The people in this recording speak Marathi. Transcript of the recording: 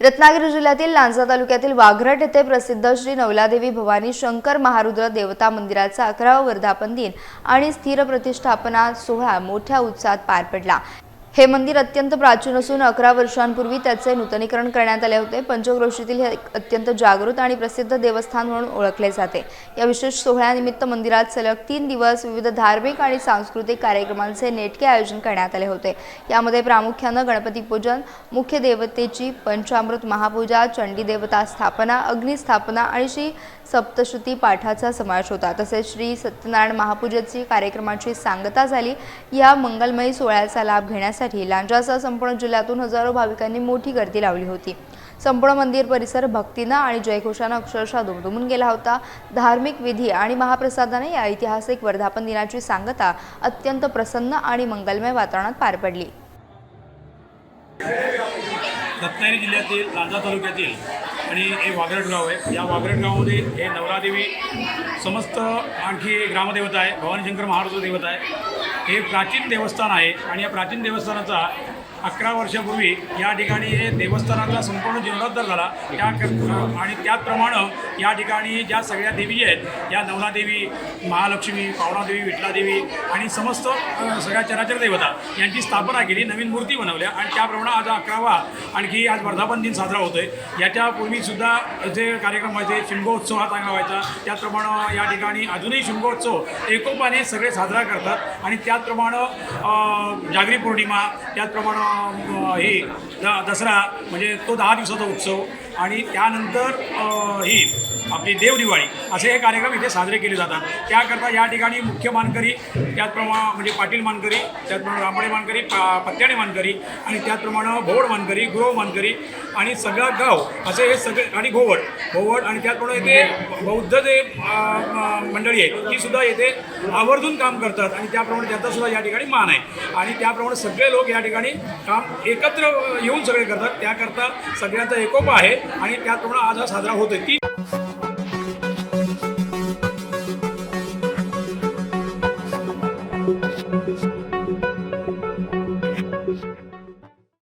रत्नागिरी जिल्ह्यातील लांजा तालुक्यातील वाघरट येथे प्रसिद्ध श्री नवलादेवी भवानी शंकर महारुद्र देवता मंदिराचा 11वा वर्धापन दिन आणि स्थिर प्रतिष्ठापना सोहळा मोठ्या उत्साहात पार पडला। हे मंदिर अत्यंत प्राचीन असून 11 वर्षांपूर्वी त्याचे नूतनीकरण करण्यात आले होते। पंचक्रोशीतील हे अत्यंत जागृत आणि प्रसिद्ध देवस्थान म्हणून ओळखले जाते। या विशेष सोहळ्यानिमित्त मंदिरात सलग 3 दिवस विविध धार्मिक आणि सांस्कृतिक कार्यक्रमांचे नेटके आयोजन करण्यात आले होते। यामध्ये प्रामुख्याने गणपती पूजन, मुख्य देवतेची पंचामृत महापूजा, चंडी देवता स्थापना, अग्नी स्थापना आणि श्री सप्तशती पाठाचा समावेश होता। तसेच श्री सत्यनारायण महापूजेची कार्यक्रमाची सांगता झाली। या मंगलमयी सोहळ्याचा लाभ घेण्यासाठी लांजासह संपूर्ण जिल्ह्यातून हजारो भाविकांनी मोठी गर्दी लावली होती। संपूर्ण मंदिर परिसर भक्तीने आणि जयघोषाने अक्षरशः दुमदुमून गेला होता। धार्मिक विधी आणि महाप्रसादाने या ऐतिहासिक वर्धापन दिनाची सांगता अत्यंत प्रसन्न आणि मंगलमय वातावरणात पार पडली। रत्नागिरी जिल्ह्यातील लांजा तालुक्यातील आणि हे वाघरट गाव आहे। या वाघरट गावामध्ये हे नवलादेवी समस्त आणखी ग्रामदेवता आहे, भवानी शंकर महारुद्र देवता आहे। हे प्राचीन देवस्थान आहे आणि या प्राचीन देवस्थानाचा 11 वर्षापूर्वी या ठिकाणी हे देवस्थानाचा संपूर्ण जीर्णोद्धार झाला। आणि त्याचप्रमाणे या ठिकाणी ज्या सगळ्या देवी आहेत, या नवलादेवी, महालक्ष्मी, पावणादेवी, विठलादेवी आणि समस्त सगळ्या चराचर देवता यांची स्थापना केली, नवीन मूर्ती बनवल्या आणि त्याप्रमाणे आज 11वा आणखी आज वर्धापन दिन साजरा होतोय। याच्यापूर्वीसुद्धा जे कार्यक्रम व्हायचे, शिमगोत्सव हा चांगला व्हायचा, त्याचप्रमाणे या ठिकाणी अजूनही शिमगोत्सव एकोपाने सगळे साजरा करतात। आणि त्याचप्रमाणे जागरी पौर्णिमा, त्याचप्रमाणे ही दसरा म्हणजे तो 10 दिवसाचा उत्सव आणि त्यानंतर ही आपली देवदिवाळी असे हे कार्यक्रम इथे साजरे केले जातात। त्याकरता या ठिकाणी मुख्य मानकरी, त्याचप्रमाणे म्हणजे पाटील मानकरी, त्याचप्रमाणे रामबडे मानकरी, पत्त्याणे मानकरी आणि त्याचप्रमाणे भोवड मानकरी, गुरव मानकरी आणि सगळं गाव असे हे सगळे आणि भोवड आणि त्याचप्रमाणे इथे बौद्ध जे मंडळी आहे ती सुद्धा येथे आवर्जून काम करतात आणि त्याप्रमाणे त्याचासुद्धा या ठिकाणी मान आहे आणि त्याप्रमाणे सगळे लोक या ठिकाणी काम एकत्र येऊन सगळे करतात। त्याकरता सगळ्यांचा एकोपा आहे आणि त्याचप्रमाणे आज हा साजरा होतोय।